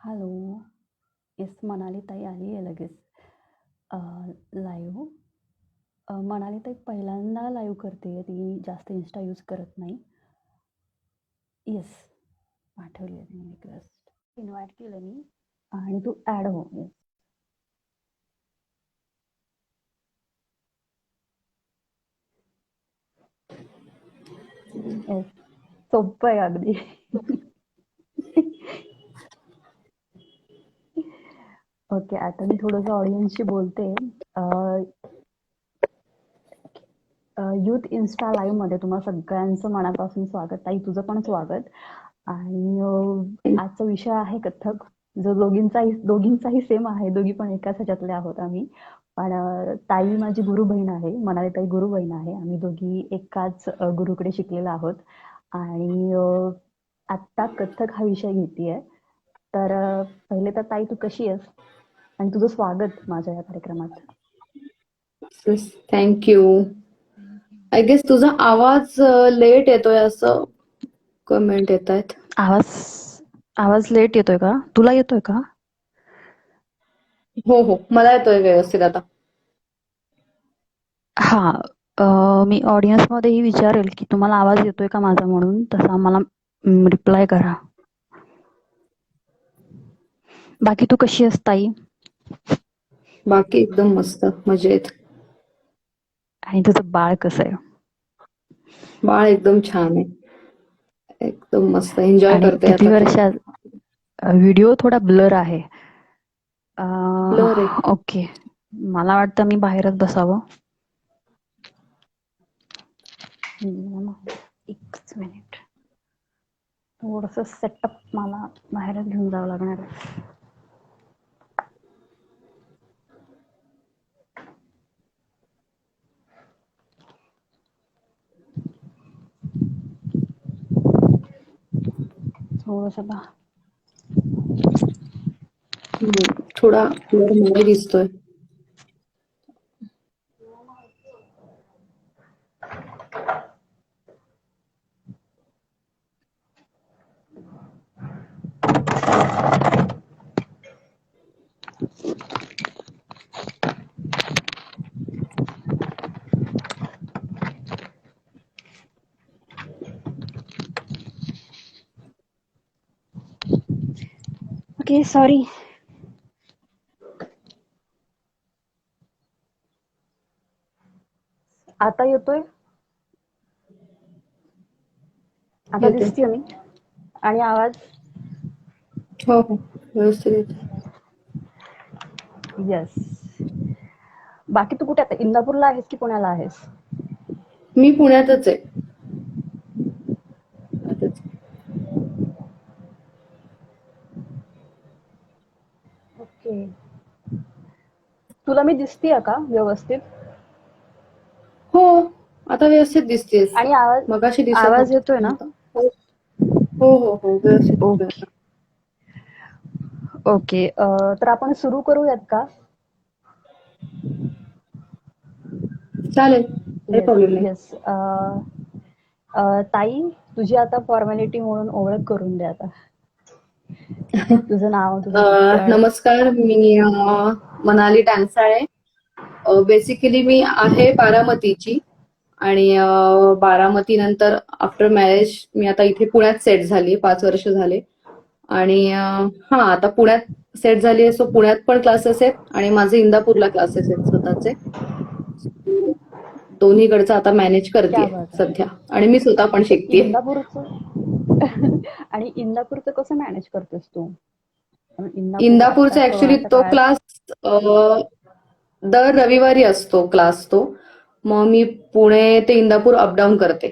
Hello. Yes, Manali ताई आली आहे लगेच लाईव्ह. मनाली ताई पहिल्यांदा लाईव्ह करते, ती जास्त इन्स्टा यूज करत नाही. येस, पाठवली आहे तिने रिक्वेस्ट, इन्व्हाइट केलं मी आणि तू ॲड हो. येस, सोपं आहे अगदी. ओके, आता मी थोडंसं ऑडियन्सशी बोलते. यूथ इन्स्टा लाईव्हमध्ये तुम्हा सगळ्यांचं मनापासून स्वागत. ताई, तुझं पण स्वागत. आणि आजचा विषय आहे कथ्थक, जो दोघींचाही सेम आहे. दोघी पण एकाच ह्याच्यातल्या आहोत आम्ही. पण ताई माझी गुरु बहीण आहे, मनाली ताई गुरु बहीण आहे. आम्ही दोघी एकाच गुरुकडे शिकलेलो आहोत. आणि आत्ता कथ्थक हा विषय घेतीये. तर पहिले तर ताई, तू कशी आहेस? आणि तुझं स्वागत माझ्या या कार्यक्रमात. थँक्यू. आय गेस तुझा आवाज लेट येतोय असं कमेंट येत आहेत. आवाज लेट येतोय का? तुला येतोय का? हो हो, मला येतोय व्यवस्थित आता. हा, मी ऑडियन्समध्येही विचारेल की तुम्हाला आवाज येतोय का माझा म्हणून, तसा मला रिप्लाय करा. बाकी तू कशी आहेस ताई? बाकी एकदम मस्त, मजेत. आणि तुझं बाळ कसं आहे? बाळ एकदम छान आहे, एकदम मस्त एन्जॉय आणि करते किती आता ते. वर्षात? व्हिडिओ थोडा ब्लर आहे. ब्लर आहे. ओके, मला वाटतं मी बाहेरच बसावं. एकच मिनिट, थोडंसं सेटअप मला बाहेरच घेऊन जावं लागणार आहे. थोडंसं थोडा ब्लर मला दिसतोय. Okay, sorry. आता येतोय? आता येतोय. दिसतीये मी? आणि आवाज? हो हो, व्यवस्थित येतोय. येस. बाकी तू कुठे आता इंदापूरला आहेस की पुण्याला आहेस? मी पुण्यातच आहे. पुण्यातच. ओके. तुला मी दिसतीये का व्यवस्थित? हो, आता व्यवस्थित दिसतेस. आणि आवाज मगाशी दिसत आवाज येतोय ना? नव्हतं. हो हो हो, व्यवस्थित येतोय. ओके. ओके, तर आपण सुरू करूयात का? चालेल, काही येस प्रॉब्लेम नाही. येस. ताई, तुझी आता फॉर्मॅलिटी म्हणून ओळख करून द्या आता. तुझं नाव, तुझं ठिकाण. नमस्कार, मी मनाली टांगसाळे. बेसिकली मी आहे बारामतीची आणि बारामती नंतर आफ्टर मॅरेज मी आता इथे पुण्यात सेट झाली, 5 वर्ष झाले. आणि आता पुण्यात सेट झाली आहे, सो पुण्यात पण क्लासेस आहेत आणि माझे इंदापूरला क्लासेस आहेत स्वतःचे. दोन्हीकडचं आता मॅनेज क्या करतेय बात आहे. सध्या, आणि मी स्वतः पण ते शिकतेय. आणि इंदापूरचं कसं मॅनेज करतेस तू? इंदापूर आता इंदापूरचा ऍक्च्युली कोरोनाच्या तो काळात. क्लास दर रविवारी असतो क्लास तो. मग मी पुणे ते इंदापूर अपडाऊन करते.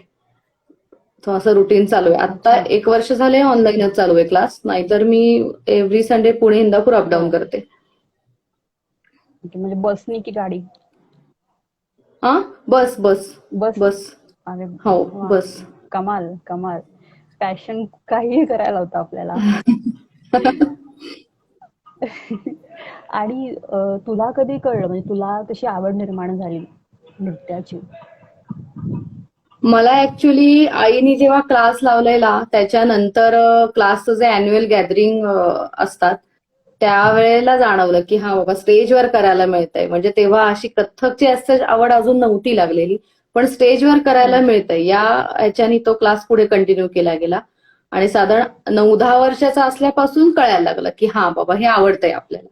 तो असं रुटीन चालू आहे. आता अच्छा. 1 वर्ष झाले ऑनलाईनच चालू आहे क्लास. नाहीतर मी every Sunday Pune Indapur up down हो. करते. म्हणजे बसनी की गाडी? बस बस बस. बस. अरे हो, वा, बस. कमाल कमाल. पॅशन काहीही करायला होतं आपल्याला. आणि तुला कधी कळलं, म्हणजे तुला कशी आवड निर्माण झाली नृत्याची? मला ऍक्च्युली आईने जेव्हा क्लास लावलेला त्याच्यानंतर क्लासचं जे अॅन्युअल गॅदरिंग असतात त्यावेळेला जाणवलं की हा बाबा स्टेजवर करायला मिळतंय. म्हणजे तेव्हा अशी कथ्थकची असं आवड अजून नव्हती लागलेली, पण स्टेजवर करायला मिळतंय या ह्याच्यानी तो क्लास पुढे कंटिन्यू केला गेला. आणि साधारण 9-10 वर्षाचा असल्यापासून कळायला लागलं की हा बाबा हे आवडतंय आपल्याला.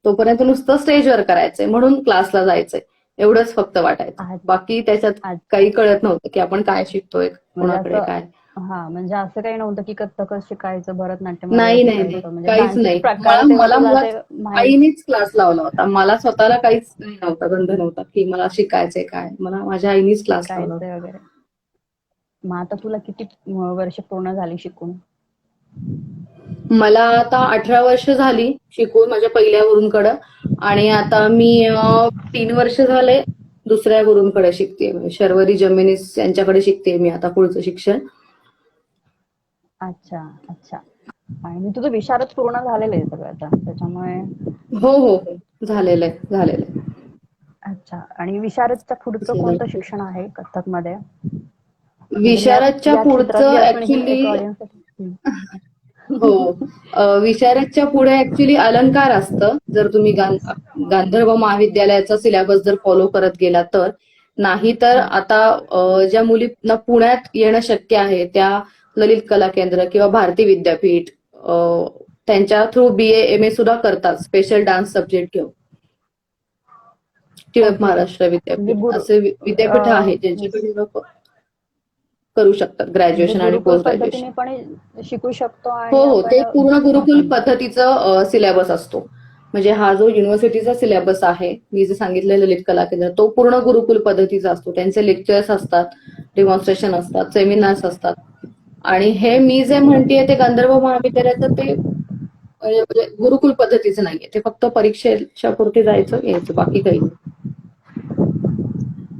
तोपर्यंत नुसतं स्टेजवर करायचंय म्हणून क्लासला जायचंय एवढंच फक्त वाटायचं. आज बाकी त्याच्यात अच्छा. काही कळत नव्हतं की आपण काय शिकतोय, म्हणजे कोणाकडे असं काय. म्हणजे असं काही नव्हतं की कथ्थकच शिकायचं, भरतनाट्यम वगैरे नाही नाही नाही, शिकायचं, म्हणजे काहीच डान्सचे नाही. प्रकार मला तेव्हा मला तुला मुळात ते माहित. आईनेच क्लास लावला होता. मला स्वतःला काहीच नाही नव्हता, गंध नव्हता की मला शिकायचंय काय. मला माझ्या आईनेच क्लास लावला होता. शिकायचंय वगैरे. मग आता तुला किती वर्ष पूर्ण झाली शिकून? मला आता 18 वर्ष झाली शिकून माझ्या पहिल्या गुरूंकडं. आणि आता मी 3 वर्ष झाले दुसऱ्या गुरूंकडे शिकते. म्हणजे शर्वरी जमेनीस यांच्याकडे शिकते मी आता पुढचं शिक्षण. अच्छा अच्छा. आणि तुझं विशारद पूर्ण झालेलं आहे सगळं आता त्याच्यामुळे. हो हो हो, झालेलं आहे झालेलं आहे. अच्छा. आणि विशारदच्या पुढचं कोणतं झालेलं शिक्षण आहे कथ्थक मध्ये? आहे. म्हणजे मी या विशारदच्या या क्षेत्रातली पुढचं असून ही एक ऍक्च्युली ऑडियन्स. हो. विशारदच्या पुढे ऍक्च्युली अलंकार असतं. जर तुम्ही गांधर्व महाविद्यालयाचा सिलेबस जर फॉलो करत गेला तर. नाही तर आता ज्या मुलींना पुण्यात येणं शक्य आहे त्या ललित कला केंद्र किंवा भारती विद्यापीठ त्यांच्या थ्रू BA MA सुद्धा करतात स्पेशल डान्स सब्जेक्ट घेऊन. टिळक ओके. महाराष्ट्र म्हणजे विद्यापीठ असे विद्यापीठ आहे ज्यांच्याकडे लोक करू शकतात म्हणजे ग्रॅज्युएशन आणि गुरुकुल पोस्ट पद्धतीने ग्रॅज्युएशन. पण शिकू शकतो हो आणि हो, आपण ते पूर्ण गुरुकुल पद्धतीचं सिलेबस असतो. म्हणजे हा जो युनिव्हर्सिटीचा सिलेबस आहे, मी जे सांगितलं ललित कला केंद्र, तो पूर्ण गुरुकुल पद्धतीचा असतो. त्यांचे लेक्चर्स असतात, डेमॉन्स्ट्रेशन असतात, सेमिनार्स असतात. आणि हे मी जे म्हणतेय ते गांधर्व महाविद्यालयाचं ते म्हणजे गुरुकुल पद्धतीचं नाहीये. ते फक्त परीक्षेच्या पुरते जायचं यायचं, बाकी काही नाही.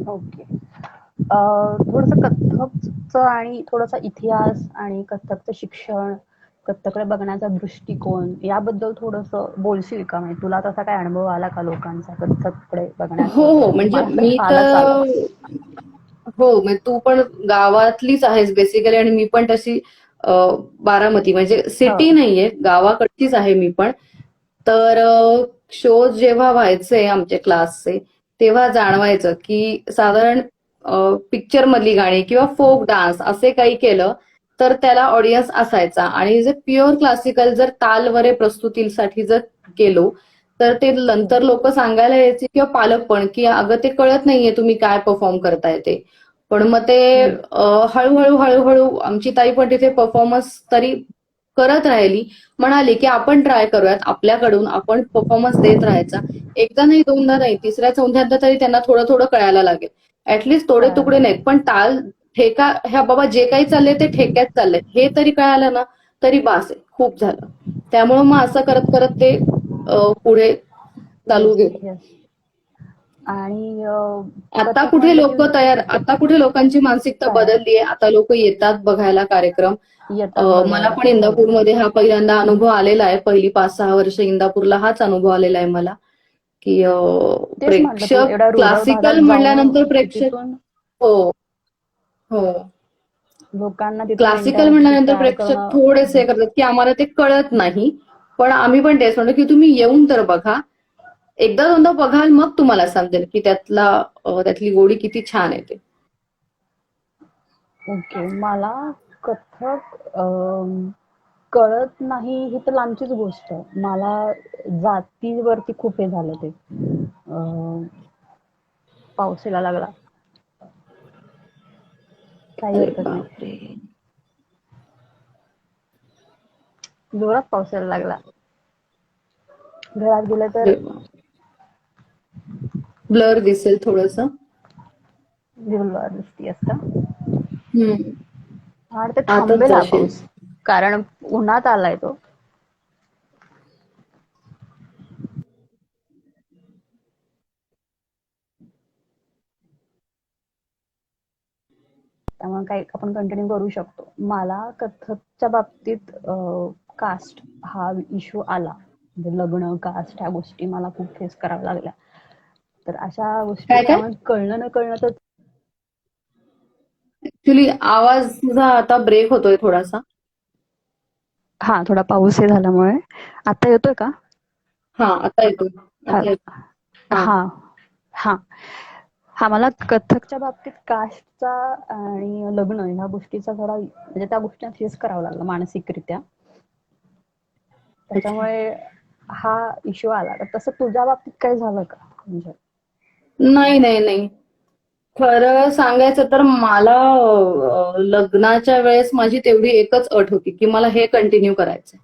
ओके. थोडस कथ्थकचं आणि थोडासा इतिहास आणि कथ्थकचं शिक्षण, कथ्थकडे बघण्याचा दृष्टिकोन याबद्दल थोडस बोलशील का? म्हणजे तुला तसा काय अनुभव आला का लोकांचा कथ्थककडे हो बघण्याचा? हो, म्हणजे मला तर मी आलाच आला. तर हो, म्हणजे तू पण गावातलीच आहेस बेसिकली आणि मी पण तशी बारामती म्हणजे हो. सिटी नाहीये, गावाकडचीच आहे मी पण. तर शोज जेव्हा व्हायचे आमचे क्लासचे तेव्हा जाणवायचं की साधारण पिक्चर मधली गाणी किंवा फोक डान्स असे काही केलं तर त्याला ऑडियन्स असायचा. आणि जर प्युअर क्लासिकल जर तालवरे प्रस्तुतीसाठी जर गेलो तर ते नंतर लोक सांगायला यायचे किंवा पालक पण की अगं ते कळत नाहीये तुम्ही काय परफॉर्म करताय ते. पण मग ते हळूहळू हळूहळू आमची ताई पण तिथे परफॉर्मन्स तरी करत राहिली. म्हणाली की आपण ट्राय करूयात आपल्याकडून, आपण परफॉर्मन्स देत राहायचा. एकदा नाही, दोनदा नाही, तिसऱ्या चौथ्यांदा तरी त्यांना थोडं थोडं कळायला लागेल. ऍटलिस्ट तोडे कळायला तुकडे नाहीत लागलं. पण ताल ठेका ह्या बाबा जे काही चाललंय ते ठेक्यात चाललंय हे तरी कळालं ना तरी बास आहे, खूप झालं. त्यामुळं मग असं करत करत ते पुढे चालू येस गेलं. येस. आणि कथ्थक आता मध्ये आता कुठे लोकांची मानसिकता तयार बदलली आहे. आता लोक येतात बघायला कार्यक्रम. येतात मला बघायला. पण हो. इंदापूरमध्ये हा पहिल्यांदा अनुभव आलेला आहे. पहिली 5-6 वर्ष इंदापूरला हाच अनुभव आलेला आहे मला की तेच म्हटलं, तू प्रेक्षक एवढ्या रुरल क्लासिकल भागात जाऊन म्हणल्यानंतर प्रेक्षक तिथून हो हो, लोकांना तिथून क्लासिकल इंटरॅक्ट म्हणल्यानंतर तयार प्रेक्षक करणं. थोडेसे करतात की आम्हाला ते कळत नाही. पण आम्ही पण तेच म्हणतो की तुम्ही येऊन तर बघा, एकदा दोनदा बघाल मग तुम्हाला समजेल की त्यातली गोडी किती छान आहे ते. ओके. मला कथ्थक कळत नाही ही तर लांबचीच गोष्ट. मला जातीवरती खूप हे झालं ते. पाऊस यायला लागला. काही अरे हरकत नाही. बापरे, जोरात पाऊस यायला लागला. घरात गेलं तर अरे बाप, ब्लर दिसेल थोडस. दिवसभर दिसती असतं. हम्म, आणि ते आतच थांबेल हा जाशील. पाऊस. कारण उन्हात आलाय तो. त्यामुळे काही आपण कंटिन्यू करू शकतो. मला कथ्थकच्या बाबतीत कास्ट हा इश्यू आला. म्हणजे लग्न, कास्ट ह्या गोष्टी मला खूप फेस कराव्या लागल्या. तर अशा गोष्टी काय काय त्यामुळे कळणं न कळणं तर ऍक्च्युली आवाज तुझा आता ब्रेक होतोय थोडासा. हा, थोडा पाऊस हे झाल्यामुळे. आता येतोय का? हा, आता येतोय. हा आता येतोय. हा. हा हा हा मला कथकच्या बाबतीत कास्टचा आणि लग्न ह्या गोष्टीचा थोडा म्हणजे त्या गोष्टी फेस करावं लागलं मानसिकरित्या. अच्छा. त्याच्यामुळे हा इश्यू आला. तर तसं तुझ्या बाबतीत काही झालं का? म्हणजे नाही नाही नाही, खरं सांगायचं तर मला लग्नाच्या वेळेस माझी तेवढी एकच अट होती की मला हे कंटिन्यू करायचंय.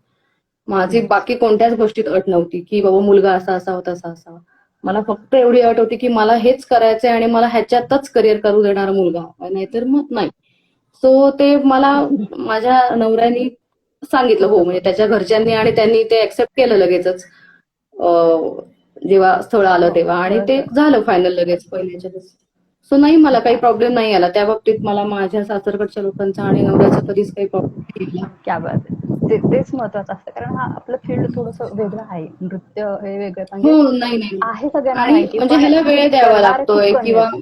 माझी बाकी कोणत्याच गोष्टीत अट नव्हती की बाबा मुलगा असा असावा तसा असावा. मला फक्त एवढी अट होती की मला हेच करायचंय आणि मला ह्याच्यातच करिअर करू देणारा मुलगा हवा, नाहीतर मग नाही. सो ते मला माझ्या नवऱ्यानी सांगितलं हो, म्हणजे त्याच्या घरच्यांनी, आणि त्यांनी ते ऍक्सेप्ट केलं लगेचच जेव्हा स्थळ आलं हो, तेव्हा, आणि ते खरंच झालं फायनल लगेच पहिल्याच्या दिवशी. सो नाही, मला काही क्या प्रॉब्लेम नाही आला त्या बाबतीत. मला माझ्या सासरकडच्या लोकांचा आणि नवऱ्याचा कधीच काही प्रॉब्लेम नाही आला. क्या बात आहे. तेच महत्वाचं असतं, कारण हा आपलं फील्ड थोडंसं वेगळं आहे. नृत्य हे वेगळं हो, म्हणजे नाही नाही, आहे सगळ्यांना आणि माहिती, म्हणजे पण ह्याला हे वेळ द्यावा करणारे खूप लागतोय कमी किंवा आहेत.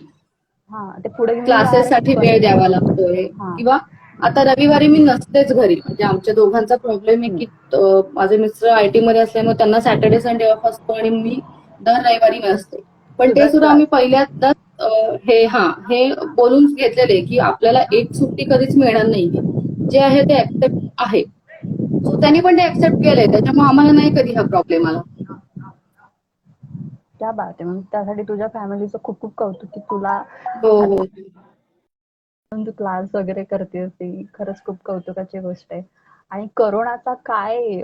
हा, ते पुढे घेऊन जाणारे खूप क्लासेससाठी कमी वेळ आहेत. द्यावा लागतोय, हा. किंवा आता रविवारी मी नसतेच घरी. म्हणजे आमच्या दोघांचा प्रॉब्लेम आहे की माझे मिस्टर आयटी मध्ये असल्यामुळे त्यांना सॅटर्डे संडे ऑफ असतो आणि मी दर रविवारी नसते. पण ते तुझा सुद्धा आम्ही क्लास. पहिल्यांदाच हे बोलून घेतलेले की आपल्याला एक सुट्टी कधीच मिळणार नाहीये. जे आहे ते ऍक्सेप्ट आहे. सो त्यांनी पण ते ऍक्सेप्ट केलंय, त्याच्यामुळे आम्हाला नाही कधी हा प्रॉब्लेम आला. क्या बात आहे. मग त्यासाठी तुझ्या फॅमिलीचं खूप खूप कौतुक की तुला हो आता हो. तू क्लास वगैरे करतेस, ती खरंच खूप कौतुकाची गोष्ट आहे. आणि कोरोनाचा काय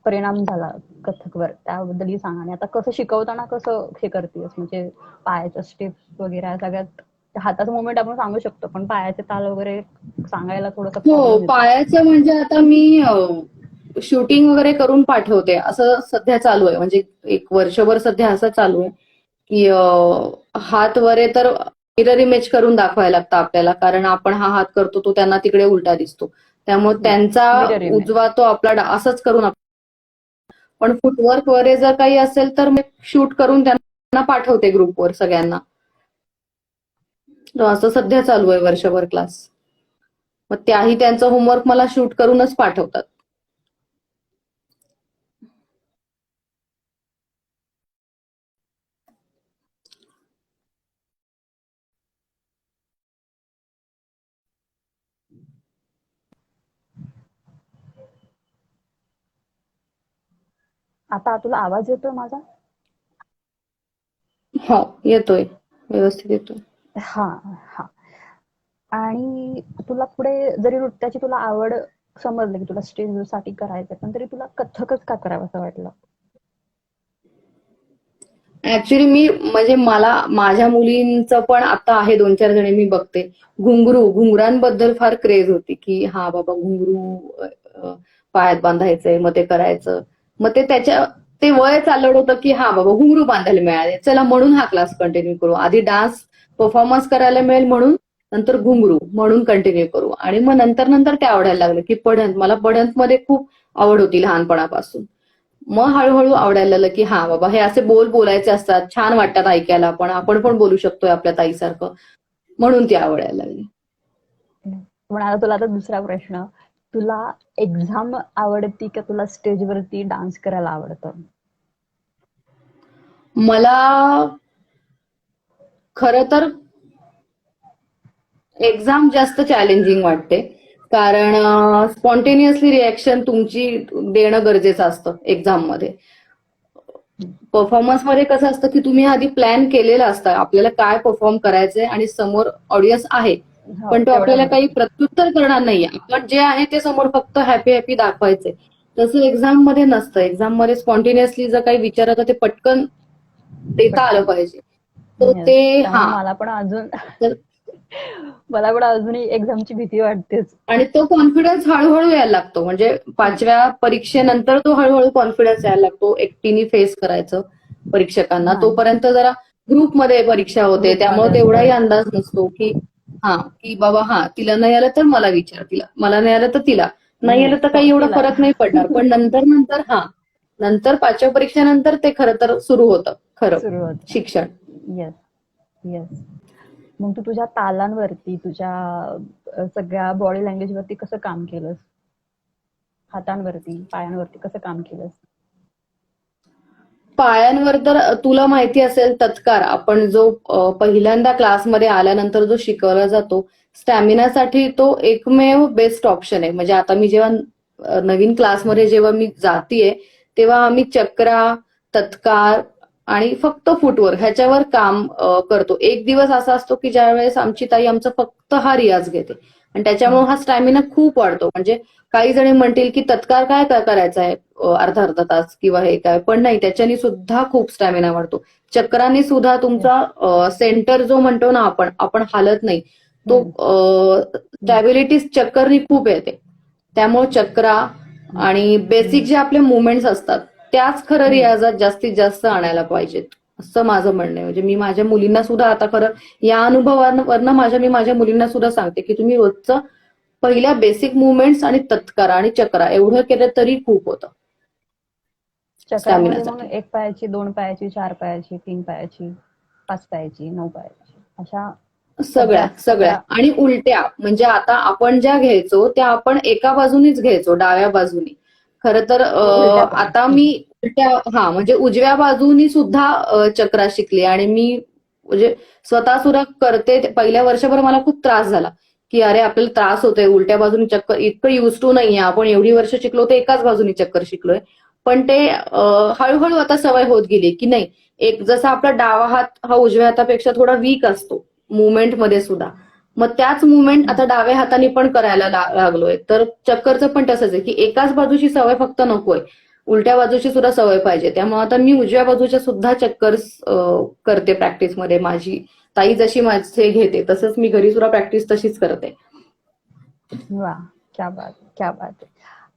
परिणाम झाला कथकवर त्याबद्दलही सांग. आणि आता कसं शिकवताना कसं हे करतेस, म्हणजे पायाच्या स्टेप्स वगैरे या सगळ्यात हाताचं मुवमेंट आपण सांगू शकतो, पण पायाचे ताल वगैरे सांगायला थोडासा हो, प्रॉब्लेम येतो. पायाचं म्हणजे आता मी शूटिंग वगैरे करून पाठवते असं सध्या चालू आहे. म्हणजे एक वर्षभर सध्या असं चालू आहे की हात वरे तर मिरर इमेज करून दाखवायला लागतं आपल्याला, कारण आपण हा हात करतो तो त्यांना तिकडे उलटा दिसतो. त्यामुळे त्यांचा मिरर इमेज. उजवा तो आपला असंच करून पण फुटवर्क वगैरे जर काही असेल तर मी शूट करून त्यांना पाठवते ग्रुपवर सगळ्यांना. तर असं सध्या चालू आहे वर्षभर क्लास. मग त्याही त्यांचं होमवर्क मला शूट करूनच पाठवतात. आता तुला आवाज येतोय माझा? हो, येतोय, व्यवस्थित येतोय. हा हा. आणि तुला पुढे जरी नृत्याची तुला आवड समजलं की तुला स्टेज साठी करायचं, पण तरी तुला कथ्थकच का करावं असं वाटलं? ऍक्च्युली मी म्हणजे मला माझ्या मुलींचं पण आता आहे, 2-4 जणी मी बघते. घुंगरांबद्दल फार क्रेज होती की हा बाबा घुंगरू पायात बांधायचंय, मग ते करायचं. मग ते वय चाललं होतं की हा बाबा घुंगरू बांधायला मिळाले, चला म्हणून हा क्लास कंटिन्यू करू. आधी डान्स परफॉर्मन्स करायला मिळेल म्हणून, नंतर घुंगरू म्हणून कंटिन्यू करू. आणि मग नंतर ते आवडायला लागलं की पढंत. मला पढंतमध्ये खूप आवड होती लहानपणापासून. मग हळूहळू आवडायला लागलं की हा बाबा हे असे बोलायचे असतात, छान वाटतात ऐकायला, पण आपण पण बोलू शकतोय आपल्या ताईसारखं, म्हणून ती आवडायला लागली. पण आता तुला आता दुसरा प्रश्न, तुला एक्झाम आवडती का तुला स्टेजवरती डान्स करायला आवडतं? मला खरं तर एक्झाम जास्त चॅलेंजिंग वाटते, कारण स्पॉन्टेनियसली रिॲक्शन तुमची देणं गरजेचं असतं एक्झाम मध्ये. परफॉर्मन्स मध्ये कसं असतं की तुम्ही आधी प्लॅन केलेला असतं आपल्याला काय परफॉर्म करायचंय आणि समोर ऑडियन्स आहे, हो, पण तो आपल्याला काही तेवढ्यापुरती. प्रत्युत्तर करणार नाहीये. आपण जे आहे ते समोर फक्त हॅपी हॅपी दाखवायचंय. तसं एक्झाम मध्ये नसतं. एक्झाम मध्ये स्पॉन्टेनियसली जर काही विचारतं ते पटकन देता आलं पटकन. पाहिजे. तर येस. ते त्यामुळे हा. तर मला पण अजूनही एक्झामची भीती वाटतेच. आणि तो कॉन्फिडन्स हळूहळू यायला लागतो. म्हणजे 5व्या परीक्षेनंतर तो हळूहळू कॉन्फिडन्स यायला लागतो. एकटीने फेस करायचं परीक्षकांना. हा. तोपर्यंत जरा ग्रुपमध्ये परीक्षा होते, ग्रुपमध्ये त्यामुळे असतं. तेवढाही अंदाज नसतो की की बाबा तिला नाही आलं तर मला विचार, तिला मला नाही आलं तर तिला नाही आलं तर काही एवढा तिला. फरक नाही पडणार. पण नंतर 5व्या परीक्षेनंतर ते खरं तर सुरू होतं खरं सुरू होतं. शिक्षण. येस. येस. मग तू तुझ्या तालांवरती, तुझ्या सगळ्या बॉडी लँग्वेज वरती कसं काम केलंस? हातांवरती, पायांवरती कसं काम केलंस? पायांवर तर तुला माहिती असेल तत्कार आपण जो पहिल्यांदा क्लासमध्ये आल्यानंतर जो शिकवला जातो स्टॅमिनासाठी तो एकमेव बेस्ट ऑप्शन आहे. म्हणजे आता मी जेव्हा नवीन क्लासमध्ये जेव्हा मी जातीये तेव्हा आम्ही चक्रा, तत्कार आणि फक्त फुटवर्क ह्याच्यावर काम करतो. एक दिवस असा असतो की ज्या वेळेस आमची ताई आमचा फक्त हा रियाज घेते आणि त्याच्यामुळे हा स्टॅमिना खूप वाढतो. म्हणजे काही जणी म्हणतील की तत्कार काय काय करायचा आहे अर्धा अर्धा तास किंवा हे काय, पण नाही, त्याच्यानी सुद्धा खूप स्टॅमिना वाढतो. चक्राने सुद्धा तुमचा सेंटर जो म्हणतो ना आपण आपण हालत नाही तो हम्म. स्टॅबिलिटी चक्करनी खूप येते. त्यामुळे चक्रा आणि बेसिक जे आपले मुवमेंट्स असतात त्याच खरं रियाजात जास्तीत जास्त आणायला पाहिजेत असं माझं म्हणणं आहे. म्हणजे मी माझ्या मुलींना सुद्धा आता खरं या अनुभवावरनं मी माझ्या मुलींना सुद्धा सांगते की तुम्ही रोजचं पहिल्या बेसिक मुवमेंट्स आणि तत्कारा आणि चक्रा एवढं केलं तरी खूप होतं चक्रामध्ये मग स्टॅमिनासाठी. 1 पायाची, 2 पायाची, 4 पायाची, 3 पायाची, 5 पायाची, 9 पायाची अशा सगळ्या सगळ्याच सगळ्या 11. आणि उलट्या म्हणजे आता आपण ज्या घ्यायचो त्या आपण एका बाजूनीच घ्यायचो, डाव्या बाजूनी. खरं तर उलट्या पण. आता मी उलट्या म्हणजे उजव्या बाजूनी सुद्धा चक्रा शिकली आणि मी म्हणजे स्वतः सुद्धा करते. पहिल्या वर्षभर मला खूप त्रास झाला की अरे आपल्याला त्रास होतोय उलट्या बाजूनी चक्कर, इतकं युज टू नाहीये आपण, एवढी वर्ष शिकलो तर एकाच बाजूनी चक्कर शिकलोय. पण ते हळूहळू आता सवय होत गेली की नाही, एक जसा आपला डावा हात हा उजव्या हातापेक्षा थोडा वीक असतो मुवमेंटमध्ये सुद्धा, मग त्याच मुवमेंट आता डाव्या हाताने पण करायला लागलोय. तर चक्करचं पण तसंच आहे की एकाच बाजूची सवय फक्त नकोय, उलट्या बाजूची सुद्धा सवय पाहिजे. त्यामुळे आता मी उजव्या बाजूच्या सुद्धा चक्कर्स करते प्रॅक्टिसमध्ये. माझी ताई जशी माझे घेते तसंच मी घरी सुद्धा प्रॅक्टिस तशीच करते. वा, क्या बात, क्या बात.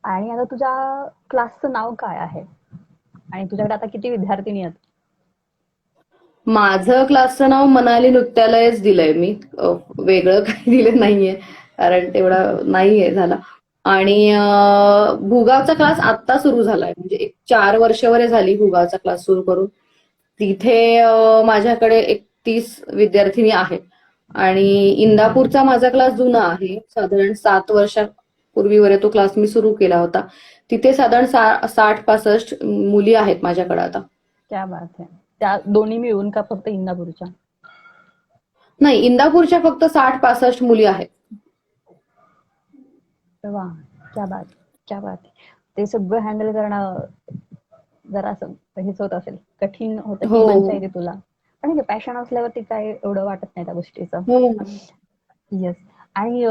आणि आता तुझ्या क्लासचं नाव काय आहे? आणि तुझ्याकडे आता किती विद्यार्थिनी आहेत? माझं क्लासचं नाव मनाली नृत्यालयच दिलंय मी. वेगळं काही दिलं नाहीये कारण तेवढा नाहीये झाला. आणि भूगावचा क्लास आत्ता सुरू झालाय, म्हणजे एक 4 वर्ष वगैरे झाली भूगावचा क्लास सुरू करून. तिथे माझ्याकडे एक 30 विद्यार्थिनी आहेत. आणि इंदापूरचा माझा क्लास जुना आहे, साधारण 7 वर्षापूर्वी वगैरे तो क्लास मी सुरू केला होता. तिथे साधारण 60-65 मुली आहेत माझ्याकडे आता. क्या बात है. त्या दोन्ही मिळून का फक्त इंदापूरच्या? नाही, इंदापूरच्या फक्त 60-65 मुली आहेत. वा, क्या बात, क्या बात. ते सगळं हँडल करणं जरासं हेच होत असेल, कठीण होतं की हो पंचायती तुला. पण पॅशन असल्यावरती काय एवढं वाटत नाही त्या गोष्टीचं. हो. येस. आणि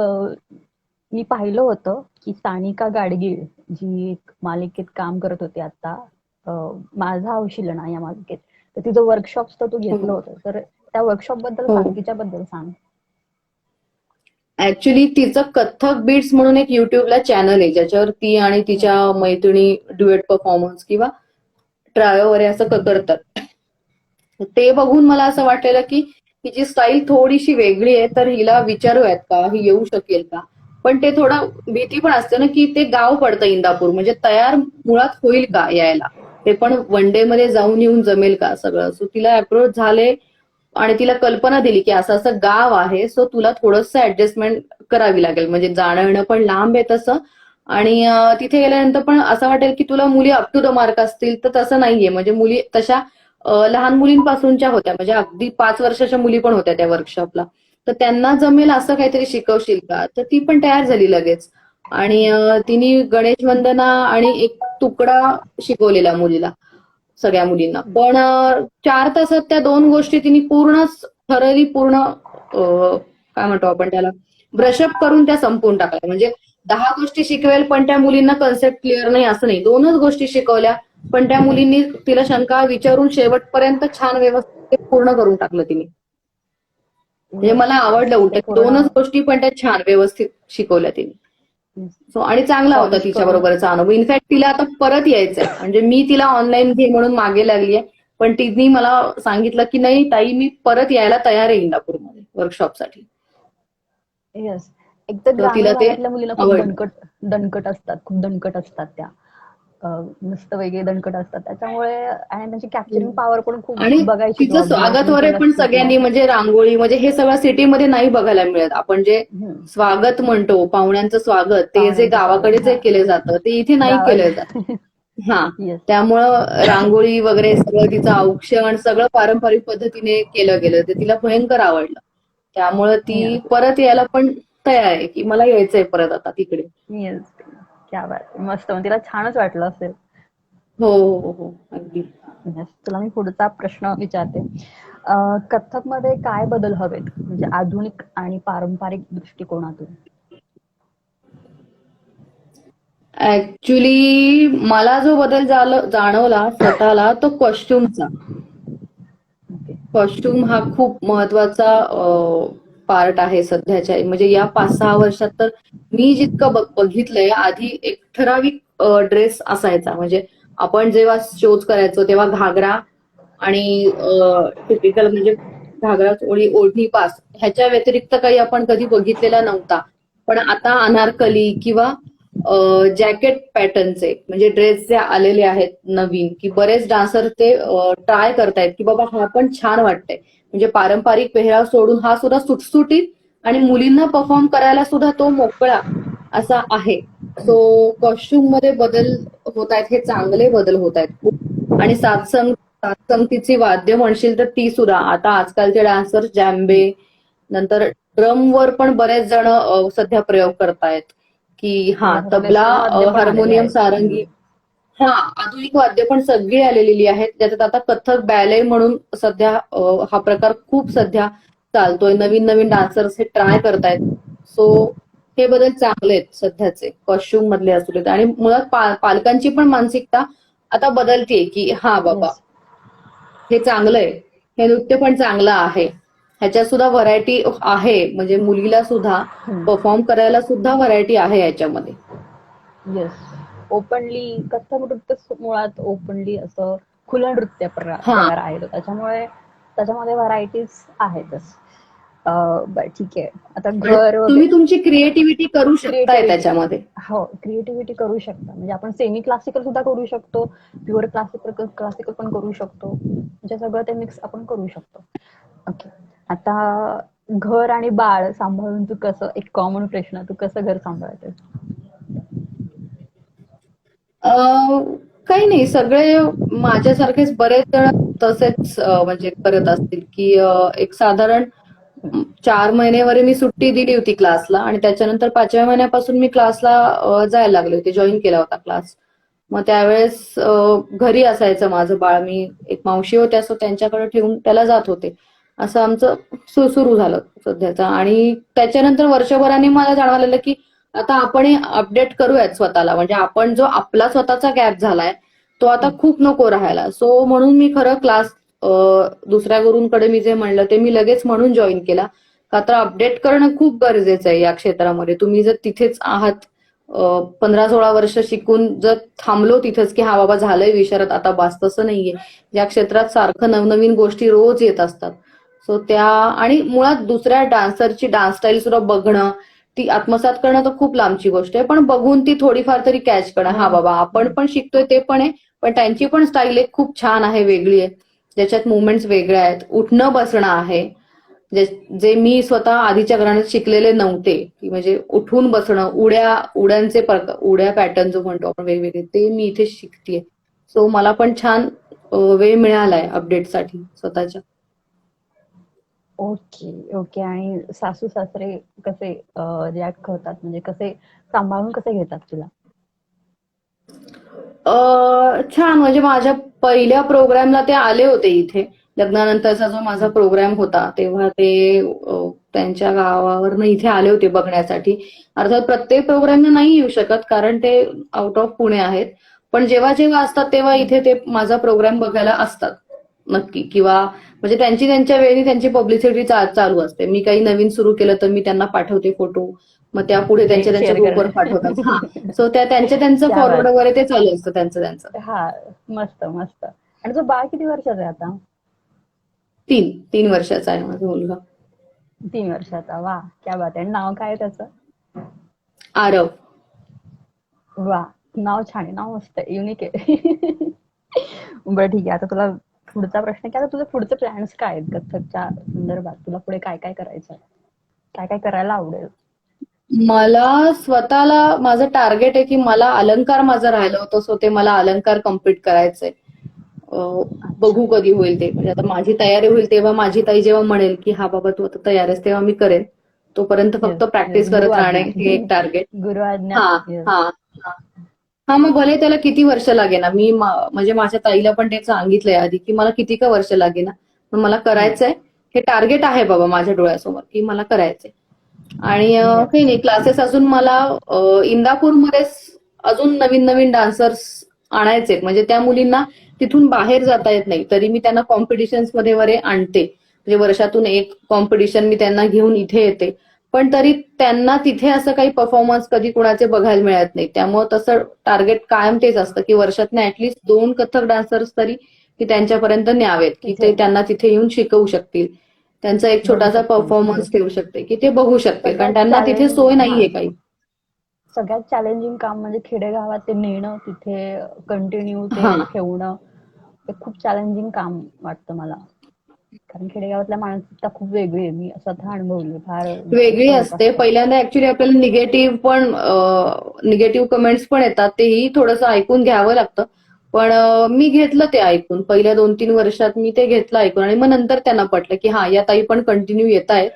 मी पाहिलं होतं की सानिका गाडगीळ जी एक मालिकेत काम करत होती आता, माझा औशिलना या मालिकेत, तर तिचं वर्कशॉप्स तर तू घेतलं हो होतं, तर त्या वर्कशॉप बद्दल हो. सांग, तिच्याबद्दल सांग. ऍक्च्युली तिचं कथ्थक बीट्स म्हणून एक युट्यूबला चॅनल आहे ज्याच्यावर ती आणि तिच्या मैत्रिणी ड्युएट परफॉर्मन्स किंवा ट्रायो वगैरे असं करतात. ते बघून मला असं वाटलेलं की हिची स्टाईल थोडीशी वेगळी आहे, तर हिला विचारूयात का, ही येऊ शकेल का. पण ते थोडं भीती पण असते ना की ते गाव पडतं इंदापूर, म्हणजे तयार मुळात होईल का यायला, ते पण वन डे मध्ये जाऊन येऊन जमेल का सगळं. सो तिला अप्रोच झाले आणि तिला कल्पना दिली की असं असं गाव आहे, सो तुला थोडंसं ऍडजस्टमेंट करावी लागेल, म्हणजे जाणं येणं पण लांब आहे तसं. आणि तिथे गेल्यानंतर पण असं वाटेल की तुला मुली अप टू द मार्क असतील, तर तसं नाहीये. म्हणजे मुली तशा लहान मुलींपासूनच्या होत्या, म्हणजे अगदी 5 वर्षाच्या मुली पण होत्या त्या वर्कशॉपला. तर त्यांना जमेल असं काहीतरी शिकवशील का, तर ती पण तयार झाली लगेच. आणि तिने गणेश वंदना आणि एक तुकडा शिकवलेला मुलीला, सगळ्या मुलींना. पण 4 तासात त्या 2 गोष्टी तिने पूर्णच थरली, पूर्ण काय म्हणतो आपण त्याला, ब्रशअप करून त्या संपवून टाकल्या. म्हणजे 10 गोष्टी शिकवेल पण त्या मुलींना कन्सेप्ट क्लिअर नाही असं नाही, 2च गोष्टी शिकवल्या पण त्या मुलींनी तिला शंका विचारून शेवटपर्यंत छान व्यवस्थित पूर्ण करून टाकलं तिने. म्हणजे मला आवडलं ते उलट, पूर्ण 2च गोष्टी पण त्या छान व्यवस्थित शिकवल्या तिने. सो आणि चांगला होता पॉलिश तिच्या करून. बरोबरचा अनुभव. इनफॅक्ट तिला आता परत यायचंय, म्हणजे मी तिला ऑनलाईन घे म्हणून मागे लागलीय, पण तिने मला सांगितलं की नाही ताई मी परत यायला तयार आहे इंदापूरमध्ये वर्कशॉपसाठी. येस. एक तर तर तिला ग्रामीण ते भागातल्या मुलीला खूप आवडलं. दणकट दणकट असतात, खूप दणकट असतात त्या. मस्त वेगळे दणकट असतात त्याच्यामुळे, आणि त्यांची कॅप्चरिंग पॉवर पण खूप आणि बघायची तू तिचं स्वागत ऑब्झर्वेशन वगैरे केलंस पण की तुला. सगळ्यांनी म्हणजे रांगोळी म्हणजे हे सगळं सिटीमध्ये नाही बघायला मिळत. आपण जे हम्म. स्वागत म्हणतो, पाहुण्यांचं स्वागत, ते जे पाहुण्यांचं गावाकडे स्वागत, जे हा. केलं जातं ते इथे नाही केलं जात. गावात. हा. येस. त्यामुळं रांगोळी वगैरे सगळं तिचं औक्षण सगळं पारंपरिक पद्धतीने केलं गेलं. ते तिला भयंकर आवडलं. त्यामुळं ती येस. परत यायला पण तयार आहे की मला यायचंय परत आता तिकडे. येस. क्या बात आहे. मस्त. मग तिला छानच वाटलं असेल. हो हो हो अगदी. येस. तुला मी पुढचा प्रश्न विचारते. कथ्थकमध्ये काय बदल हवेत म्हणजे आधुनिक आणि पारंपरिक दृष्टिकोनातून? ऍक्च्युली मला जो बदल जाणवला स्वतःला तो कॉस्ट्युमचा. ओके. कॉस्ट्युम हा खूप महत्वाचा पार्ट आहे सध्याच्या, म्हणजे या 5-6 वर्षात तर मी जितकं बघितलंय. आधी एक ठराविक ड्रेस असायचा, म्हणजे आपण जेव्हा शोज करायचो तेव्हा घागरा आणि टिपिकल म्हणजे घागरा चोळी ओढणी पास ह्याच्या व्यतिरिक्त काही आपण कधी बघितलेला नव्हता. पण आता अनारकली किंवा जॅकेट पॅटर्नचे म्हणजे ड्रेस जे आलेले आहेत नवीन, की बरेच डान्सर ते ट्राय करतायत की बाबा हा पण छान वाटतंय. म्हणजे पारंपरिक पेहराव सोडून हा सुद्धा सुटसुटीत आणि मुलींना परफॉर्म करायला सुद्धा तो मोकळा असा आहे. सो कॉस्ट्युम मध्ये बदल होत आहेत, हे चांगले बदल होत आहेत खूप. आणि सातसंगतीची वाद्य म्हणशील तर ती सुद्धा आता आजकालचे डान्सर जॅम्बे नंतर ड्रमवर पण बरेच जण सध्या प्रयोग करतायत. की हा येस. आता तबला, वेस्टर्न वाद्य पण आलेले हार्मोनियम, आहेत. सारंगी, हा आधुनिक वाद्य पण सगळी आलेली आहेत. ज्याच्यात आता कथ्थक बॅले म्हणून सध्या हा प्रकार खूप सध्या चालतोय. नवीन नवीन डान्सर्स हे ट्राय करतायत. सो हे बदल चांगले आहेत सध्याचे कॉस्ट्युम मधले असू देत. आणि मुळात पालकांची पण मानसिकता आता बदलतीये की हा बाबा येस. हे चांगलंय, हे नृत्य पण चांगलं आहे, ह्याच्यात सुद्धा व्हरायटी आहे. म्हणजे मुलीला सुद्धा परफॉर्म करायला सुद्धा व्हरायटी आहे याच्यामध्ये. येस. ओपनली कथ्थक नृत्य मुळात ओपनली असं खुलं नृत्य हा. प्रकार आहे तो. त्याच्यामुळे त्याच्यामध्ये व्हरायटीज आहेतच. बरं ठीक आहे. आता आणि घर तुम्ही वगैरे तुमची क्रिएटिव्हिटी करू शकताय क्रिएटिव्हिटी, त्याच्यामध्ये. हो क्रिएटिव्हिटी करू शकता. म्हणजे आपण सेमी क्लासिकल सुद्धा करू शकतो, प्युअर क्लासिकल पण करू शकतो. म्हणजे सगळं ते मिक्स आपण करू शकतो. ओके. आता घर आणि बाळ सांभाळून तू कसं, एक कॉमन प्रश्न, तू कसं घर सांभाळते? काही नाही, सगळे माझ्यासारखेच बरेच जण तसेच म्हणजे करत असतील की एक साधारण 4 महिने वगैरे मी सुट्टी दिली होती क्लासला आणि त्याच्यानंतर 5व्या महिन्यापासून मी क्लासला जायला लागले होते, जॉईन केला होता क्लास. मग त्यावेळेस घरी असायचं माझं बाळ. मी एक मावशी होत्या सो त्यांच्याकडे ठेवून त्याला जात होते. असं आमचं सुरू झालं सध्याचं. आणि त्याच्यानंतर वर्षभराने मला जाणवायला लागलं की आता आपण अपडेट करूयात स्वतःला. म्हणजे आपण जो आपला स्वतःचा गॅप झालाय तो आता खूप नको राहायला. सो म्हणून मी खरं क्लास दुसऱ्या गुरूंकडे मी जे म्हणलं ते मी लगेच म्हणून जॉईन केला. का तर अपडेट करणं खूप गरजेचं आहे या क्षेत्रामध्ये. तुम्ही जर तिथेच आहात 15-16 वर्ष शिकून जर थांबलो तिथेच की हा बाबा झालंय विशारद आता बास, तसं नाहीये. या क्षेत्रात सारखं नवनवीन गोष्टी रोज येत असतात. सो त्या आणि मुळात दुसऱ्या डान्सरची डान्स स्टाईल सुद्धा बघणं, ती आत्मसात करणं तर खूप लांबची गोष्ट आहे. पण बघून ती थोडीफार तरी कॅच करणं, हा बाबा आपण पण शिकतोय ते पण आहे, पण त्यांची पण स्टाईल एक खूप छान आहे, वेगळी आहे, ज्याच्यात मुवमेंट्स वेगळ्या आहेत. उठणं बसणं आहे जे मी स्वतः आधीच्या घराण्यात शिकलेले नव्हते. की म्हणजे उठून बसणं, उड्यांचे प्रकार, उड्या पॅटर्न जो म्हणतो आपण वेगवेगळे, ते मी इथे शिकतेय. सो मला पण छान वेळ मिळालाय अपडेटसाठी स्वतःच्या. ओके. ओके. आणि सासू सासरे कसे रिॲक्ट करतात, म्हणजे कसे सांभाळून कसे घेतात तुला? छान. म्हणजे माझ्या पहिल्या प्रोग्रामला ते आले होते इथे. लग्नानंतरचा जो माझा प्रोग्राम होता तेव्हा ते त्यांच्या गावावरनं इथे आले होते बघण्यासाठी. अर्थात प्रत्येक प्रोग्रामला नाही येऊ शकत कारण ते आउट ऑफ पुणे आहेत. पण जेव्हा जेव्हा असतात तेव्हा इथे ते माझा प्रोग्राम बघायला असतात नक्की. किंवा म्हणजे त्यांची त्यांच्या वेळी त्यांची पब्लिसिटी चालू असते. मी काही नवीन सुरू केलं तर मी त्यांना पाठवते फोटो, मग त्या पुढे त्यांच्या त्यांच्या शेअर ग्रुपवर पाठवतात. हा. करणे. सो त्या त्यांचं क्या फॉरवर्ड बात. वगैरे ते चालू असतं त्यांचं त्यांचं. हा. मस्त मस्त. आणि तो बाळ किती वर्षाचा आहे आता? 3 वर्षाचा आहे माझा मुलगा. 3 वर्षाचा. वा, क्या बात आहे. आणि नाव काय आहे त्याचं? आरव. वा, नाव छान आहे, नाव मस्त आहे, युनिक आहे. बरं ठीक आहे, आता तुला पुढचा प्रश्न की आता तुझे पुढचे प्लॅन्स काय आहेत कथ्थकच्या संदर्भात? तुला पुढे काय काय करायचं, काय काय करायला आवडेल? मला स्वतःला माझं टार्गेट आहे की मला अलंकार माझं राहिलं होतं सो ते मला अलंकार कम्प्लीट करायचंय. अच्छा. बघू कधी होईल ते. म्हणजे आता माझी तयारी होईल तेव्हा माझी ताई जेव्हा म्हणेल की हा बाबा तू आता तयार आहेस तेव्हा मी करेन. तोपर्यंत येस, फक्त येस. प्रॅक्टिस गुरु करत राहणे आज्ञा. हे एक टार्गेट. गुरु आज्ञा. हा येस. हा हा हा मग भले त्याला किती वर्ष लागेना मी म्हणजे माझ्या ताईला पण ते सांगितलंय आधी की मला किती का वर्ष लागेना पण मला करायचंय. हे टार्गेट आहे बाबा माझ्या डोळ्यासमोर की मला करायचंय. आणि येस. काही नाही क्लासेस अजून मला इंदापूरमध्ये अजून नवीन नवीन डान्सर्स आणायचे म्हणजे त्या मुलींना तिथून बाहेर जाता येत नाही तरी मी त्यांना कॉम्पिटिशन्स मध्ये वगैरे आणते म्हणजे वर्षातून एक कॉम्पिटिशन मी त्यांना घेऊन इथे येते पण तरी त्यांना तिथे असं काही परफॉर्मन्स कधी कुणाचे बघायला मिळत नाही त्यामुळे तसं टार्गेट कायम तेच असतं की वर्षातनं ऍटलिस्ट 2 कथ्थक डान्सर्स तरी की त्यांच्यापर्यंत न्यावेत की ते तिथे त्यांना तिथे येऊन शिकवू शकतील त्यांचा एक बघू छोटासा शकतील. परफॉर्मन्स ठेवू शकते की ते बघू शकतील कारण सगळ्यात त्यांना तिथे चॅलेंज सोय हा नाहीये काही. सगळ्यात चॅलेंजिंग काम म्हणजे खेडेगावात ते नेणं, तिथे कंटिन्यू ते हा ठेवणं, ते खूप चॅलेंजिंग काम वाटतं मला. कारण खेडेगावातल्या मानसिकता खूप वेगळी आहे. मी स्वतः अनुभवली, फार वेगळी विचित्र लोक असते. असतात. पहिल्यांदा ऍक्च्युली आपल्याला निगेटिव्ह कमेंट्स पण येतात. तेही थोडंसं ऐकून घ्यावं लागतं. पण मी घेतलं ते ऐकून. पहिल्या 2-3 वर्षात मी ते घेतलं ऐकून आणि मग नंतर त्यांना पटलं, की हां, या ताई पण कंटिन्यू येतायत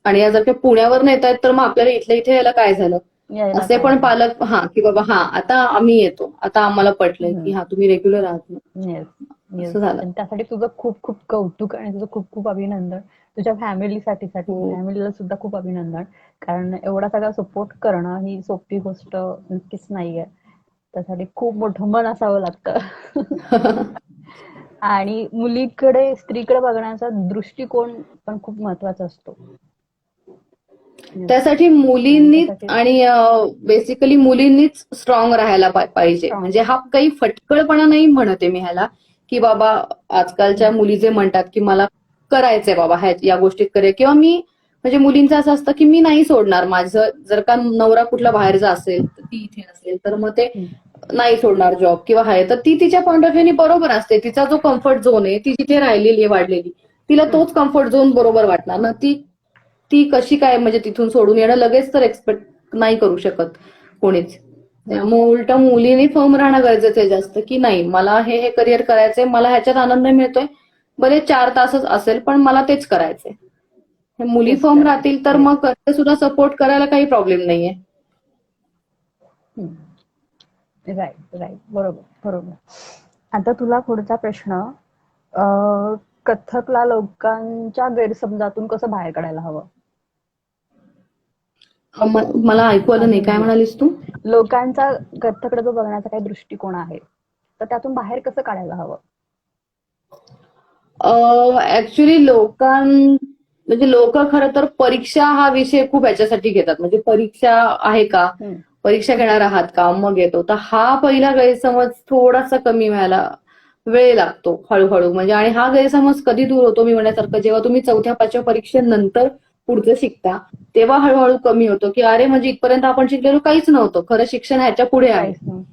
आणि या जर का पुण्यावरून येतायत, तर मग आपल्याला इथल्या इथे यायला काय झालं? यायला असे काय पण झालं? पालक की बाबा आता आम्ही येतो. आता आम्हाला पटलंय, की तुम्ही रेग्युलर आहात ना. Yes, yes. असं झालं. आणि त्यासाठी तुझं खूप खूप कौतुक आणि तुझं खूप खूप अभिनंदन. तुझ्या हो. फॅमिलीला सुद्धा खूप अभिनंदन. कारण एवढा सगळा सपोर्ट करणं ही सोपी गोष्ट नक्कीच नाहीये. त्यासाठी खूप मोठं मन असावं लागतं. आणि स्त्रीकडे बघण्याचा दृष्टिकोन पण खूप महत्वाचा असतो. येस. त्यासाठी आणि मुलींनीच त्यासाठी आणि बेसिकली मुलींनीच स्ट्रॉंग राहायला पाहिजे. स्ट्रॉंग. म्हणजे हा काही फटकळपणा नाही म्हणते मी ह्याला, की बाबा आजकालच्या मुली जे म्हणतात, की मला करायचंय बाबा या गोष्टीत करेल किंवा मी म्हणजे मुलींचं असं असतं, की मी नाही सोडणार माझं जर का नवरा कुठला बाहेरचा असेल, तर ती इथे नसेल, तर मग ते नाही सोडणार जॉब किंवा आहे. तर ती तिच्या पॉईंट ऑफ व्ह्यूनी बरोबर असते. तिचा जो कम्फर्ट झोन आहे, ती जिथे राहिलेली आहे वाढलेली, तिला तोच कम्फर्ट झोन बरोबर वाटणार ना. ती ती कशी काय म्हणजे तिथून सोडून येणं लगेच तर एक्सपेक्ट नाही करू शकत कोणीच. त्यामुळे उलट मुलींनी फर्म राहणं गरजेचं आहे जास्त की नाही मला हे करिअर करायचंय मला ह्याच्यात आनंद मिळतोय भले 4 तासच असेल पण मला तेच करायचंय. मुली तेच फर्म करायचं. राहतील तर येस. मग घरचे सुद्धा सपोर्ट करायला काही प्रॉब्लेम नाहीये. Right, right. बरोबर, बरोबर. आता तुला पुढचा प्रश्न, कथ्थकला लोकांच्या गैरसमजातून कसं बाहेर काढायला हवं? मला ऐकू आलं नाही अजून काय म्हणजे म्हणालीस तू? लोकांचा कथ्थकडे जो बघण्याचा काही दृष्टिकोन आहे, तर त्यातून बाहेर कसं काढायला हवं? ऍक्च्युली म्हणजे लोक खरं तर परीक्षा हा विषय खूप याच्यासाठी घेतात म्हणजे परीक्षा आहे का परीक्षा घेणार आहात का मग येतो तर हा पहिला गैरसमज थोडासा कमी व्हायला वेळ लागतो हळूहळू म्हणजे आणि हा गैरसमज कधी दूर होतो मी म्हणण्यासारखं जेव्हा तुम्ही 4थ्या-5व्या परीक्षेनंतर पुढचं शिकता तेव्हा हळूहळू कमी होतो की अरे म्हणजे इथपर्यंत आपण शिकलेलो काहीच नव्हतं खरं शिक्षण ह्याच्या पुढे आहे. काहीच नाही.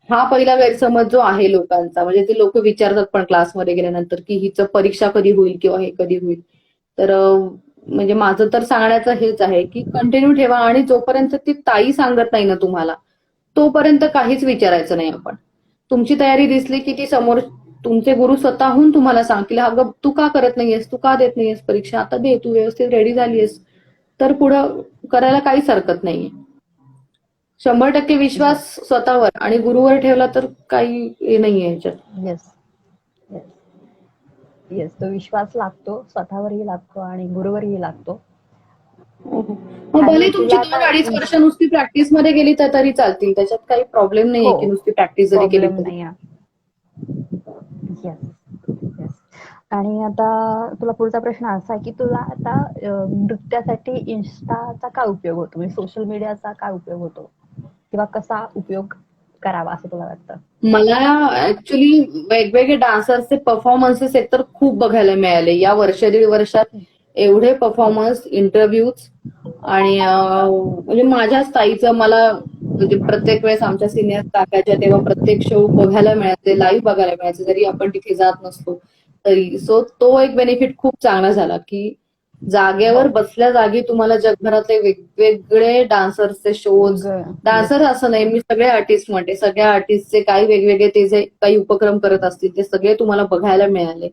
हा पहिला गैरसमज जो आहे लोकांचा म्हणजे ते लोक विचारतात पण क्लासमध्ये गेल्यानंतर की हिचं परीक्षा कधी होईल किंवा हे कधी होईल तर म्हणजे माझं तर सांगण्याचं हेच आहे की कंटिन्यू ठेवा आणि जोपर्यंत ती ताई सांगत नाही ना तुम्हाला तोपर्यंत काहीच विचारायचं नाही आपण. तुमची तयारी दिसली की ती समोर तुमचे गुरु स्वतःहून तुम्हाला सांगतील अगं तू का करत नाहीयेस तू का देत नाहीयेस परीक्षा आता दे तू व्यवस्थित रेडी झालीयस तर पुढं करायला काहीच हरकत नाहीये. 100% विश्वास स्वतःवर आणि गुरुवर ठेवला तर काही हे नाहीये ह्याच्यात. Yes, yes, yes. तो विश्वास लागतो, स्वतःवरही लागतो आणि गुरुवरही लागतो. मग भले आणि तुमची तुला आता 2-2.5 वर्ष नुसती प्रॅक्टिसमध्ये गेली तर तरी चालतील त्याच्यात काही प्रॉब्लेम नाहीये हो, की नुसती प्रॅक्टिस जरी केली प्रॉब्लेम तरी. नाही आहे. Yes, yes. आणि आता तुला पुढचा प्रश्न असा आहे की तुला आता नृत्यासाठी इन्स्टाचा काय उपयोग होतो म्हणजे सोशल मीडियाचा काय उपयोग होतो किंवा कसा उपयोग करावा असं तुला वाटतं? मला ऍक्च्युली वेगवेगळे डान्सर्सचे परफॉर्मन्सेस एकतर खूप बघायला मिळाले या वर्ष-दीड वर्षात एवढे परफॉर्मन्स इंटरव्ह्यूज आणि म्हणजे माझ्याच ताईचं मला म्हणजे प्रत्येक वेळेस आमच्या सिनियर टाकायच्या तेव्हा प्रत्येक शो बघायला मिळायचे, लाईव्ह बघायला मिळायचे, जरी आपण तिथे जात नसतो तरी. सो तो एक बेनिफिट खूप चांगला झाला की जागेवर हो. बसल्या जागी तुम्हाला जगभरातले वेगवेगळे डान्सर्सचे शोज, येस. डान्सर असं नाही, मी सगळे आर्टिस्ट म्हणते, सगळ्या आर्टिस्टचे काही वेगवेगळे ते जे काही उपक्रम करत असतील ते सगळे तुम्हाला बघायला मिळाले.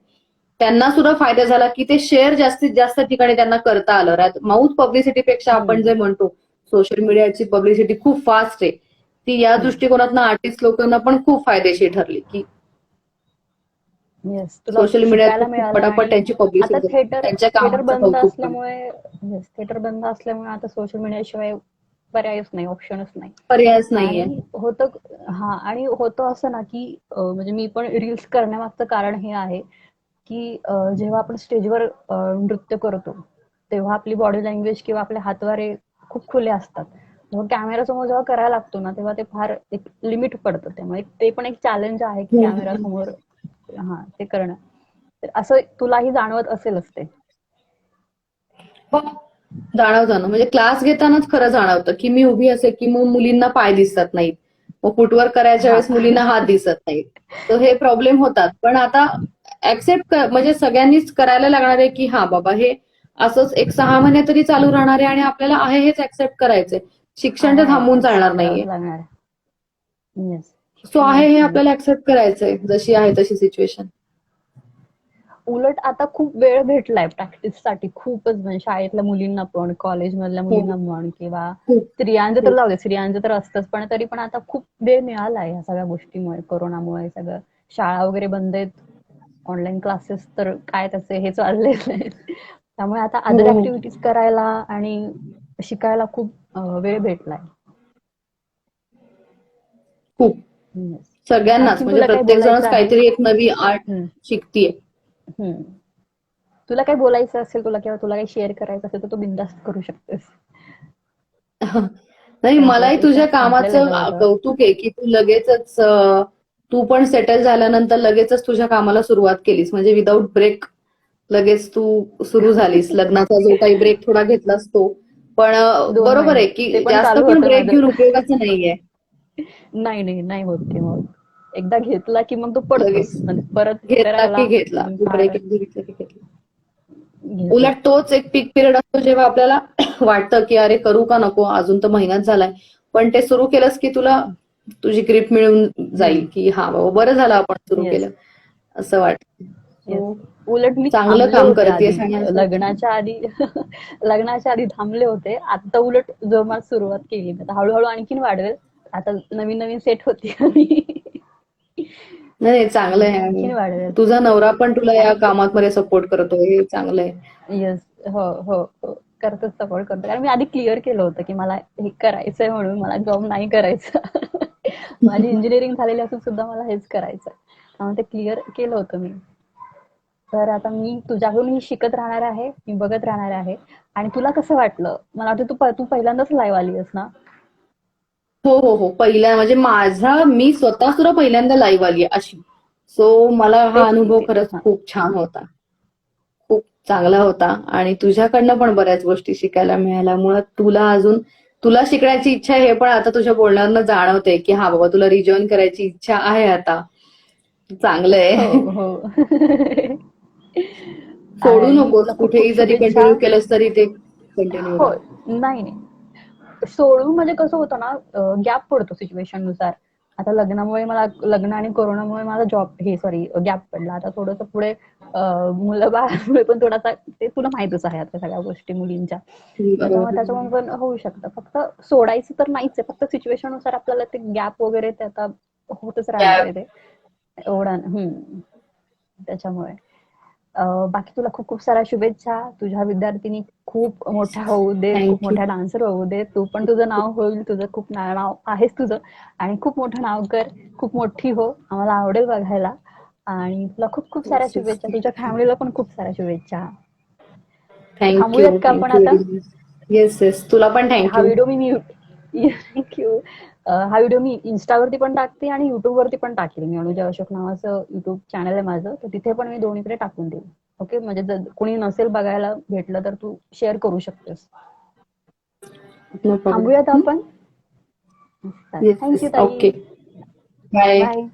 त्यांना सुद्धा फायदा झाला की ते शेअर जास्तीत जास्त ठिकाणी त्यांना करता आलं. माउथ पब्लिसिटीपेक्षा आपण जे म्हणतो सोशल मीडियाची पब्लिसिटी खूप फास्ट आहे, ती या दृष्टिकोनातून आर्टिस्ट लोकांना पण खूप फायदेशीर ठरली की येस, तुला सोशल मीडिया शिकायला खूप मिळालं. पटापट आणि त्यांची आता पब्लिसिटी, थिएटर त्यांच्या थिएटर कामाचं बंद कौतुक केलं. असल्यामुळे, येस, थिएटर बंद असल्यामुळे आता सोशल मीडियाशिवाय पर्यायच नाही, ऑप्शनच नाही. पर्यायच नाहीये. आणि होतं असं ना की म्हणजे मी पण रील्स करण्यामागचं कारण हे आहे की जेव्हा आपण स्टेजवर नृत्य करतो तेव्हा आपली बॉडी लँग्वेज किंवा आपले हातवारे खूप खुले असतात. जेव्हा कॅमेरासमोर जेव्हा करायला लागतो ना तेव्हा ते फार एक लिमिट पडतं. त्यामुळे ते पण एक चॅलेंज आहे की कॅमेरासमोर ते करणं. तर असं तुलाही जाणवत असेलच ते. हो, जाणवतं ना. म्हणजे क्लास घेतानाच खरं जाणवतं की मी उभी असे की मग मुलींना पाय दिसत नाहीत, मग फुटवर्क करायच्या हा. वेळेस मुलींना हात दिसत नाहीत. तर हे प्रॉब्लेम होतात. पण आता ऍक्सेप्ट म्हणजे सगळ्यांनीच करायला लागणार आहे की हा बाबा हे असंच एक 6 महिने तरी चालू राहणार आहे आणि आपल्याला आहे हेच ऍक्सेप्ट करायचंय. शिक्षण तर थांबून चालणार नाहीये. करावंच लागणार. येस. सो शिक्षण नाही आहे हे थांबणार. आपल्याला ऍक्सेप्ट करायचंय, जशी आहे तशी सिच्युएशन. उलट आता खूप वेळ भेटलाय प्रॅक्टिससाठी, खूपच. म्हणजे शाळेतल्या मुलींना पण, कॉलेजमधल्या हो, मुलींना म्हण, किंवा खूप स्त्रियांचं तर खूप. जाऊ दे, स्त्रियांचं तर असतंच, पण तरी पण आता खूप वेळ मिळालाय ह्या सगळ्या गोष्टीमुळे, कोरोनामुळे. सगळं शाळा वगैरे बंद आहेत, ऑनलाईन क्लासेस तर काय त्याचे हे चाललेले आहेत. त्यामुळे आता हो अदर हो ऍक्टिव्हिटीज करायला आणि शिकायला खूप वेळ भेटलाय. खूप. Yes. सगळ्यांनाच आणखीन म्हणजे तुला काही प्रत्येक बोलायचं जणच आहे? काहीतरी एक नवी आर्ट हम्म, शिकतीये. हम्म. तुला काही बोलायचं असेल, तुला किंवा तुला काही शेअर करायचं असेल तर तू बिनधास्त करू शकतेस. नाही, तर आपला मलाही विषय तुझ्या संपलेला आहे कामाचं जवळजवळ. कौतुक आहे की तू लगेचच तू पण सेटल झाल्यानंतर लगेचच तुझ्या कामाला सुरुवात केलीस. म्हणजे विदाऊट ब्रेक लगेच तू सुरू झालीस. लग्नाचा जो काही ब्रेक थोडा घेतलास तो. पण 2 बरोबर आहे महिने ते की पण जास्त चालू पण होतं ब्रेक माझं. घेऊन उपयोगाचं नाहीये. नाही, नाही, नाही होत ते मग. एकदा घेतला की मग तो पडतोच. लगेच म्हणजे परत घेतला की करायला घेतला. फार ब्रेक घेतला की घेतला. घेतला. उलट तोच एक पीक पिरियड असतो जेव्हा आपल्याला वाटतं की अरे करू का नको, अजून तर महिनाच झालाय. पण ते सुरू केलंस की तुला तुझी ग्रीप मिळून जाईल की हा बाबा बरं झालं आपण सुरू येस, केलं, असं वाटतं. येस. सो उलट मी चांगलं थांबले काम होते करतेयस आधी. आणि असं लग्नाच्या आधी लग्नाच्या आधी थांबले होते. आता उलट जोमात सुरुवात केली. आता हळूहळू आणखीन वाढवेल. आता नवीन नवीन सेट होती आणि नाही, चांगलं आहे. आणि आणखीन वाढवेल. तुझा नवरा पण तुला या कारण कामात मध्ये सपोर्ट करतोय, हे चांगलं आहे. येस. हो, हो, हो. करतच, सपोर्ट करतो. कारण मी आधी क्लिअर केलं होतं की मला हे करायचंय, म्हणून मला जॉब नाही करायचा. माझी इंजिनिअरिंग झालेली असून सुद्धा मला हेच करायचंय. त्यामुळे ते क्लिअर केलं होतं मी. तर आता मी तुझ्याकडून ही शिकत राहणार आहे, मी बघत राहणार आहे. आणि तुला कसं वाटलं? मला वाटतं तू पहिल्यांदाच लाईव्ह आली आहेस ना? हो हो हो, पहिल्या म्हणजे मी स्वतः सुद्धा पहिल्यांदा लाईव्ह आली अशी. सो मला हा तेच अनुभव ते. खरंच हां. खूप छान होता. खूप चांगला होता आणि तुझ्याकडनं पण बऱ्याच गोष्टी शिकायला मिळाल्या. मुळात तुला शिकण्याची इच्छा आहे हे पण आता तुझ्या बोलण्यावरनं जाणवते की हा बाबा तुला रिजॉइन करायची इच्छा आहे आता. हो, चांगलंय. हो. सोडू आणि तुला नकोस. खूप खूप कुठेही जरी शुभेच्छा. कंटिन्यू केलंस तरी ते कंटिन्यू हो. राहा. नाही, नाही. सोडून म्हणजे कसं होतं ना, गॅप पडतो सिच्युएशन नुसार. आता लग्न आणि कोरोनामुळे माझा गॅप पडला. आता थोडंसं पुढे मुलं बाळामुळे पण थोडासा, ते तुला माहीतच आहे आता सगळ्या गोष्टी मुलींच्या. त्याच्यामुळे पण होऊ शकतं. फक्त सोडायचं तर नाहीच आहे. फक्त सिच्युएशन नुसार आपल्याला ते गॅप वगैरे ते आता होतच राहणार आहे ते. एवढा त्याच्यामुळे. बाकी तुला खूप खूप साऱ्या शुभेच्छा. तुझ्या विद्यार्थिनी खूप मोठ्या होऊ देत, खूप थँक्यू. मोठ्या डान्सर होऊ देत. तू पण, तुझं नाव होईल, तुझं खूप नाव आहेच तुझं. आणि खूप मोठं नाव कर, खूप मोठी हो. आम्हाला आवडेल बघायला. आणि तुला खूप खूप साऱ्या शुभेच्छा. तुझ्या फॅमिलीला पण खूप साऱ्या शुभेच्छा. तर थँक्यू. थांबूयात का आपण थँक्यू आता? Very much. येस येस, तुला पण हा थँक्यू. व्हिडिओ मी थँक्यू. हा व्हिडिओ मी इन्स्टावरती पण टाकते आणि युट्यूबवरती पण टाकेल. मी अनुजा अशोक नावाचं युट्यूब चॅनल आहे माझं, तर तिथे पण मी दोन्हीकडे टाकून देईन. ओके, म्हणजे जर कोणी नसेल बघायला भेटलं तर तू शेअर करू शकतेस. नो थांबूयात प्रॉब्लेम. आपण? येस थँक्यू येस ताई. Okay bye bye.